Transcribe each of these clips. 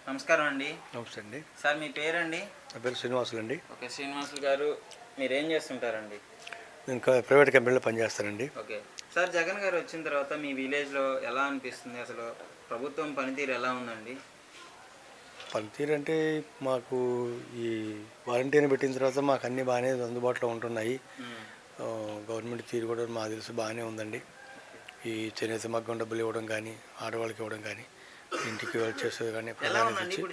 నమస్కారం అండి. నమస్తే అండి. సార్ మీ పేరండి? నా పేరు శ్రీనివాసులు అండి. ఓకే, శ్రీనివాసులు గారు మీరేం చేస్తుంటారండి? నేను ప్రైవేట్ కంపెనీలో పనిచేస్తానండి. ఓకే సార్, జగన్ గారు వచ్చిన తర్వాత మీ విలేజ్లో ఎలా అనిపిస్తుంది? అసలు ప్రభుత్వం పనితీరు ఎలా ఉందండి? పనితీరు అంటే మాకు ఈ వాలంటీర్ని పెట్టిన తర్వాత మాకు అన్నీ బాగానే అందుబాటులో ఉంటున్నాయి. గవర్నమెంట్ తీరు కూడా మాకు తెలుసు బాగానే ఉందండి. ఈ చేనేత మగ్గం డబ్బులు ఇవ్వడం కానీ, ఆడవాళ్ళకి ఇవ్వడం కానీ, ఇంటికి వచ్చేసేది కానీ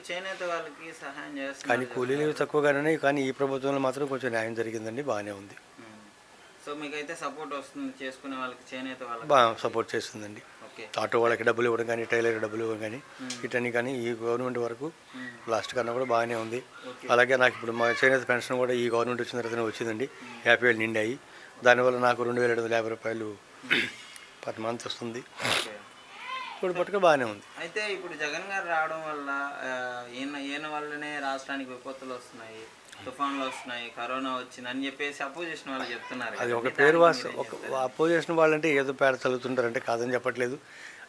చేనేత వాళ్ళకి సహాయం చేస్తారు కానీ కూలీలు తక్కువగానే, కానీ ఈ ప్రభుత్వంలో మాత్రం కొంచెం న్యాయం జరిగిందండి, బాగానే ఉంది. సో మీకైతే సపోర్ట్ వస్తుంది, చేసుకునే వాళ్ళకి చేనేత వాళ్ళకి బాగా సపోర్ట్ చేస్తుందండి. ఆటో వాళ్ళకి డబ్బులు ఇవ్వడం కానీ, టైలర్ డబ్బులు ఇవ్వడం కానీ, ఇటన్నీ కానీ ఈ గవర్నమెంట్ వరకు లాస్ట్ కన్నా కూడా బాగానే ఉంది. అలాగే నాకు ఇప్పుడు మా చేనేత పెన్షన్ కూడా ఈ గవర్నమెంట్ వచ్చిన తర్వాతనే వచ్చిందండి. 50,000 నిండాయి. దానివల్ల నాకు 2,750 రూపాయలు పర్ మంత్ వస్తుంది. ఇప్పుడు పట్టుకు బాగానే ఉంది. అయితే ఇప్పుడు జగన్ గారు రావడం వల్ల ఈయన వల్లనే రాష్ట్రానికి విపత్తులు వస్తున్నాయి, తుఫాన్లు వస్తున్నాయి, కరోనా వచ్చింది అని చెప్పేసి అపోజిషన్ వాళ్ళు చెప్తున్నారు. అది ఒక పేరు అపోజిషన్ వాళ్ళంటే ఏదో పేడ చదువుతుంటారంటే కాదని చెప్పట్లేదు.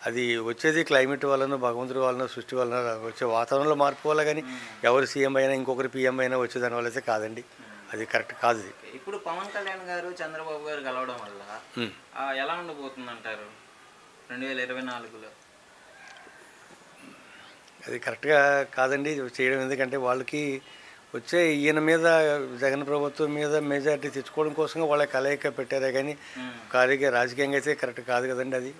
అది వచ్చేది క్లైమేట్ వలన, భగవంతుడి వలన, సృష్టి వలన వచ్చే వాతావరణంలో మార్పు వల్ల. కానీ ఎవరు సీఎం అయినా ఇంకొకరు పీఎం అయినా వచ్చేదాని వల్ల అయితే కాదండి, అది కరెక్ట్ కాదు. ఇప్పుడు పవన్ కళ్యాణ్ గారు చంద్రబాబు గారు కలవడం వల్ల ఎలా ఉండబోతుంది అంటారు 2024లో? అది కరెక్ట్గా కాదండి చేయడం. ఎందుకంటే వాళ్ళకి వచ్చే ఈయన మీద, జగన్ ప్రభుత్వం మీద మెజారిటీ తెచ్చుకోవడం కోసంగా వాళ్ళ కలయిక పెట్టారే కానీ రాజకీయంగా అయితే కరెక్ట్ కాదు కదండి. అది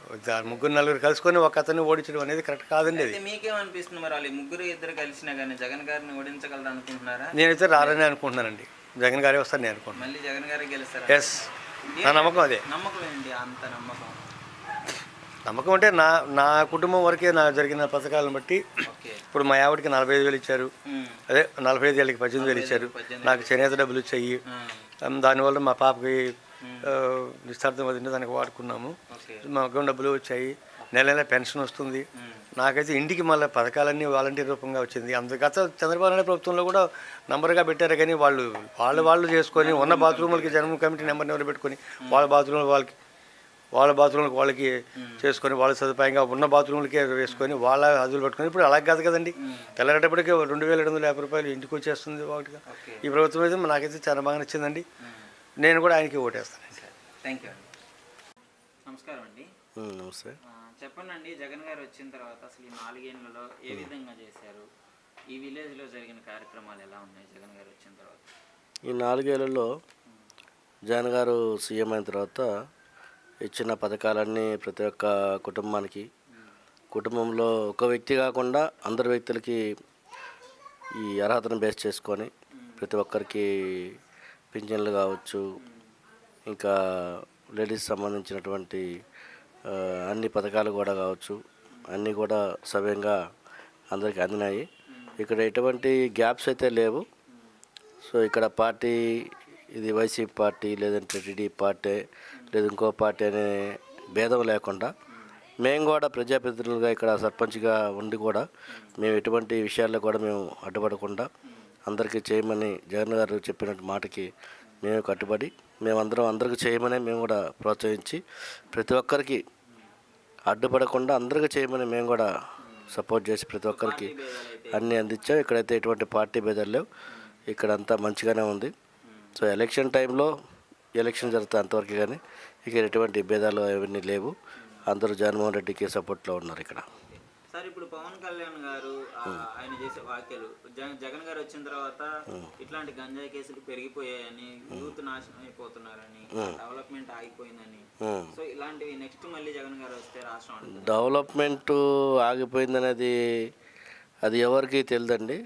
3-4 కలుసుకొని ఒక అతన్ని ఓడించడం అనేది కరెక్ట్ కాదండి. అది మీకేమనిపిస్తుంది మరి? వాళ్ళు ఇద్దరు కలిసినా కానీ జగన్ గారిని ఓడించగలరు అనుకుంటున్నారా? నేనైతే రారని అనుకుంటున్నానండి. జగన్ గారే వస్తాను నేను అనుకుంటున్నాను. మళ్ళీ జగన్ గారే గెలుస్తారు? ఎస్, నా నమ్మకం అదే. నమ్మకం ఏంటి అంత నమ్మకం? నమ్మకం అంటే నా కుటుంబం వరకే నాకు జరిగిన పథకాలను బట్టి. ఇప్పుడు మా ఆవిడకి 45,000 ఇచ్చారు, అదే 45 ఏళ్ళకి 18,000 ఇచ్చారు. నాకు చేనేత డబ్బులు ఇచ్చాయి. దానివల్ల మా పాపకి నిస్తార్థం వదిలి దానికి వాడుకున్నాము. మగ్గం డబ్బులు వచ్చాయి, నెల పెన్షన్ వస్తుంది. నాకైతే ఇంటికి మళ్ళీ పథకాలన్నీ వాలంటీర్ రూపంగా వచ్చింది. గత చంద్రబాబు నాయుడు ప్రభుత్వంలో కూడా నంబర్గా పెట్టారు కానీ వాళ్ళు చేసుకొని ఉన్న బాత్రూములకి జన్మ కమిటీ నెంబర్ పెట్టుకొని వాళ్ళ బాత్రూమ్లకు వాళ్ళకి చేసుకొని వాళ్ళ సదుపాయంగా ఉన్న బాత్రూమ్లకే వేసుకొని వాళ్ళ హద్దులు పెట్టుకొని. ఇప్పుడు అలా కాదు కదండి. తెల్లగడ్డప్పటికీ 2,750 రూపాయలు ఇంటికి వచ్చేస్తుంది ఒకటిగా. ఈ ప్రభుత్వం అయితే నాకైతే చాలా బాగా నచ్చిందండి. నేను కూడా ఆయనకి ఓటేస్తాను. థ్యాంక్ యూ అండి. నమస్కారం అండి. నమస్తే. చెప్పండి అండి, జగన్ గారు వచ్చిన తర్వాత అసలు ఈ 4 ఏళ్లలో ఏ విధంగా చేశారు? ఈ విలేజ్లో జరిగిన కార్యక్రమాలు ఎలా ఉన్నాయి జగన్ గారు వచ్చిన తర్వాత? ఈ 4 ఏళ్లలో జగన్ గారు సీఎం అయిన తర్వాత ఇచ్చిన పథకాలన్నీ ప్రతి ఒక్క కుటుంబంలో ఒక వ్యక్తి కాకుండా అందరి వ్యక్తులకి ఈ అర్హతను బేస్ చేసుకొని ప్రతి ఒక్కరికి పింఛన్లు కావచ్చు, ఇంకా లేడీస్ సంబంధించినటువంటి అన్ని పథకాలు కూడా కావచ్చు, అన్నీ కూడా సవ్యంగా అందరికీ అందినాయి. ఇక్కడ ఎటువంటి గ్యాప్స్ అయితే లేవు. సో ఇక్కడ పార్టీ, ఇది వైసీపీ పార్టీ లేదంటే టీడీపీ పార్టీ లేదు ఇంకో పార్టీ అనే భేదం లేకుండా మేము కూడా ప్రజాప్రతినిధులుగా ఇక్కడ సర్పంచ్గా ఉండి కూడా మేము ఎటువంటి విషయాల్లో కూడా మేము అడ్డుపడకుండా అందరికీ చేయమని జగన్ గారు చెప్పినట్టు మాటకి మేము కట్టుబడి అందరికీ చేయమని మేము కూడా ప్రోత్సహించి ప్రతి ఒక్కరికి అడ్డుపడకుండా అందరికీ చేయమని మేము కూడా సపోర్ట్ చేసి ప్రతి ఒక్కరికి అన్నీ అందించాం. ఇక్కడైతే ఎటువంటి పార్టీ భేదాలు లేవు, ఇక్కడంతా మంచిగానే ఉంది. సో ఎలక్షన్ టైంలో ఎలక్షన్ జరుగుతాయి అంతవరకు, కానీ ఇక్కడ ఎటువంటి భేదాలు అవన్నీ లేవు. అందరూ జగన్మోహన్ రెడ్డికి సపోర్ట్లో ఉన్నారు ఇక్కడ. సార్ ఇప్పుడు పవన్ కళ్యాణ్ గారు ఆయన చేసే వ్యాఖ్యలు, జగన్ గారు వచ్చిన తర్వాత ఇట్లాంటి గంజాయి కేసులు పెరిగిపోయాయని, యూత్ నాశనం అయిపోతున్నారని, డెవలప్మెంట్ ఆగిపోయిందని, సో ఇలాంటివి నెక్స్ట్ మళ్ళీ జగన్ గారు వస్తే రాష్ట్రం డెవలప్మెంట్ ఆగిపోయిందనేది అది ఎవరికి తెలియదండి.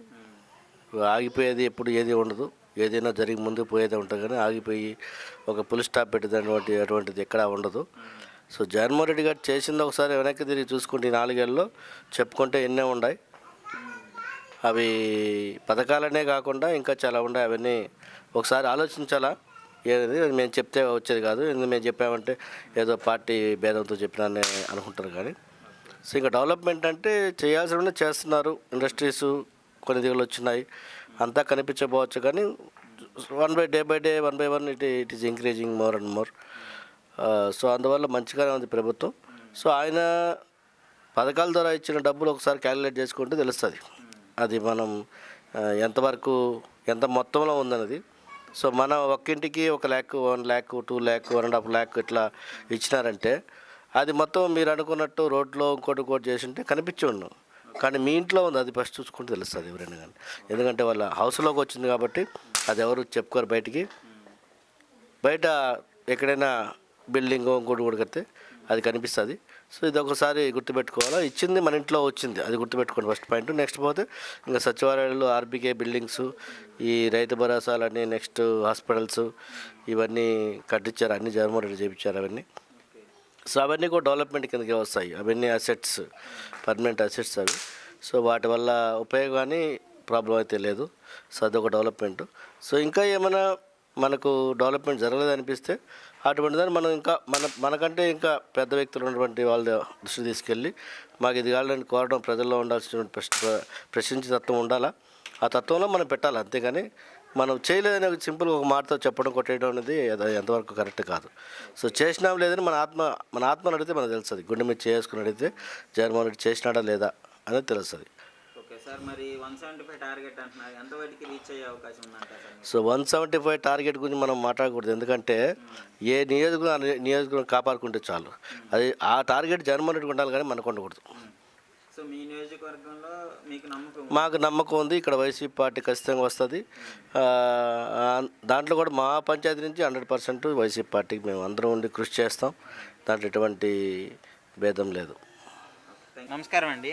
ఆగిపోయేది ఎప్పుడు ఏది ఉండదు, ఏదైనా జరిగి ముందు పోయేదే ఉంటుంది. కానీ ఆగిపోయి ఒక పుల్ స్టాప్ పెట్టేది అటువంటిది ఎక్కడా ఉండదు. సో జగన్మోహన్ రెడ్డి గారు చేసింది ఒకసారి వెనక్కి తిరిగి చూసుకుంటే 4 ఏళ్ళలో చెప్పుకుంటే ఎన్నో ఉన్నాయి. అవి పథకాలనే కాకుండా ఇంకా చాలా ఉన్నాయి. అవన్నీ ఒకసారి ఆలోచించాలా. ఏది మేము చెప్తే వచ్చేది కాదు, ఎందుకు మేము చెప్పామంటే ఏదో పార్టీ భేదంతో చెప్పినానే అనుకుంటారు. కానీ సో ఇంకా డెవలప్మెంట్ అంటే చేయాల్సిన చేస్తున్నారు. ఇండస్ట్రీస్ కొన్ని దిగులు వచ్చినాయి, అంతా కనిపించకపోవచ్చు. కానీ day by day 1 by 1 it is increasing more and more. So అందువల్ల మంచిగానే ఉంది ప్రభుత్వం. సో ఆయన పథకాల ద్వారా ఇచ్చిన డబ్బులు ఒకసారి క్యాలిక్యులేట్ చేసుకుంటే తెలుస్తుంది అది మనం ఎంతవరకు ఎంత మొత్తంలో ఉందన్నది. సో మన ఒక్కింటికి 1 lakh 1 lakh 2 lakh 1.5 lakh ఇట్లా ఇచ్చినారంటే అది మొత్తం మీరు అనుకున్నట్టు రోడ్లో ఇంకోటి చేసింటే కనిపించి ఉన్నాం. కానీ మీ ఇంట్లో ఉంది, అది ఫస్ట్ చూసుకుంటే తెలుస్తుంది ఎవరైనా కానీ. ఎందుకంటే వాళ్ళ హౌస్లోకి వచ్చింది కాబట్టి అది ఎవరు చెప్పుకోరు బయటికి. బయట ఎక్కడైనా బిల్డింగ్ ఇంకోటి కడితే అది కనిపిస్తుంది. సో ఇది ఒకసారి గుర్తుపెట్టుకోవాలా, ఇచ్చింది మన ఇంట్లో వచ్చింది, అది గుర్తుపెట్టుకోండి ఫస్ట్ పాయింట్. నెక్స్ట్ పోతే ఇంకా సచివాలయాలు, ఆర్బీకే బిల్డింగ్స్, ఈ రైతు భరోసాలని, నెక్స్ట్ హాస్పిటల్స్ ఇవన్నీ కట్టించారు, అన్ని జగన్మోహన్ రెడ్డి చేయించారు అవన్నీ. సో అవన్నీ కూడా డెవలప్మెంట్ కిందకి వస్తాయి, అవన్నీ అసెట్స్, పర్మనెంట్ అసెట్స్ అవి. సో వాటి వల్ల ఉపయోగాన్ని ప్రాబ్లం అయితే లేదు. సో అదొక డెవలప్మెంట్. సో ఇంకా ఏమైనా మనకు డెవలప్మెంట్ జరగలేదు అనిపిస్తే అటువంటి దాన్ని మనం ఇంకా మనకంటే ఇంకా పెద్ద వ్యక్తులు ఉన్నటువంటి వాళ్ళ దృష్టి తీసుకెళ్ళి మాకు ఇది కావాలని కోరడం, ప్రజల్లో ఉండాల్సినటువంటి ప్రశ్నించే తత్వం ఉండాలా, ఆ తత్వంలో మనం పెట్టాలి. అంతేగాని మనం చేయలేదని ఒక సింపుల్గా ఒక మాటతో చెప్పడం, కొట్టేయడం అనేది ఎంతవరకు కరెక్ట్ కాదు. సో చేసినాం లేదని మన ఆత్మను అడిగితే మనకు తెలుస్తుంది. గుండె మీద చేసుకుని అడిగితే జగన్మోహన్ రెడ్డి చేసినాడా లేదా అనేది తెలుస్తుంది. ఓకే సార్, మరి 175 టార్గెట్ అంటున్నారు, ఎంతవరకు రీచ్ అయ్యే అవకాశం ఉందంటారు సార్? సో 175 టార్గెట్ గురించి మనం మాట్లాడకూడదు. ఎందుకంటే ఏ నియోజకవర్గం కాపాడుకుంటే చాలు, అది ఆ టార్గెట్ జగన్మోహన్ రెడ్డికి ఉండాలి కానీ మనకు ఉండకూడదు. సో మీ నియోజకవర్గంలో మీకు నమ్మకం? మాకు నమ్మకం ఉంది, ఇక్కడ వైసీపీ పార్టీ ఖచ్చితంగా వస్తుంది. దాంట్లో కూడా మా పంచాయతీ నుంచి 100% వైసీపీ పార్టీకి మేము అందరం ఉండి కృషి చేస్తాం. దాంట్లో ఎటువంటి భేదం లేదు. నమస్కారం అండి,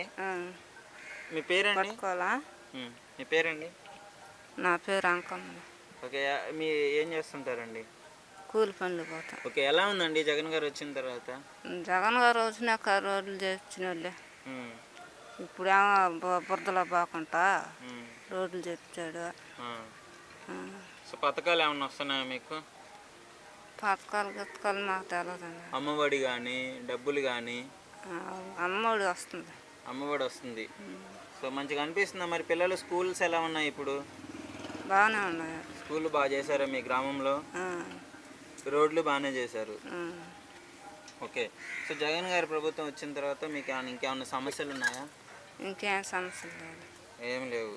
మీ పేరండి? మీ పేరండి? నా పేరు అంకమ్మ. ఓకే, మీ ఏం చేస్తుంటారండి? కూలి పనులు పోతాం. ఓకే, ఎలా ఉందండి జగన్ గారు వచ్చిన తర్వాత? జగన్ గారు వచ్చినాక రోడ్లు చేసిన వాళ్ళే. ఇప్పుడేమో బురదలో పోకుండా రోడ్లు చెప్తాడు. సో పథకాలు ఏమన్నా వస్తున్నాయా మీకు? పథకాలు మాకు తెలియదండి. అమ్మఒడి కానీ డబ్బులు కానీ? అమ్మఒడి వస్తుంది. అమ్మఒడి వస్తుంది. సో మంచిగా అనిపిస్తుందా? మరి పిల్లలు స్కూల్స్ ఎలా ఉన్నాయి ఇప్పుడు? బాగానే ఉన్నాయి. స్కూల్ బాగా చేశారా మీ గ్రామంలో? రోడ్లు బాగానే చేశారు. ఓకే, సో జగన్ గారి ప్రభుత్వం వచ్చిన తర్వాత మీకు ఇంకేమన్నా సమస్యలు ఉన్నాయా? ఇంకేం సమస్యలు లేదు. ఏం లేవు.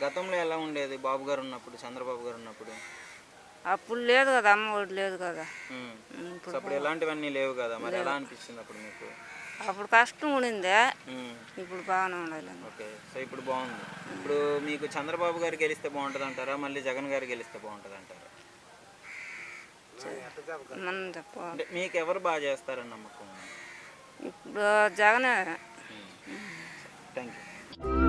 గతంలో ఎలా ఉండేది బాబు గారు ఉన్నప్పుడు, చంద్రబాబు గారు ఉన్నప్పుడు? అప్పుడు లేదు కదా, అమ్మఒడి లేదు కదా. సో అప్పుడు ఎలాంటివన్నీ లేవు కదా, మరి ఎలా అనిపించింది అప్పుడు మీకు? అప్పుడు కష్టం ఉండిందే, ఇప్పుడు బాగానే ఉండాలి. ఓకే, సో ఇప్పుడు బాగుంది. ఇప్పుడు మీకు చంద్రబాబు గారు గెలిస్తే బాగుంటుంది అంటారా, మళ్ళీ జగన్ గారు గెలిస్తే బాగుంటుంది అంటారా? మనం చెప్పాలి. అంటే మీకు ఎవరు బాగా చేస్తారని నమ్మకం? ఇప్పుడు జగనే. Thank you.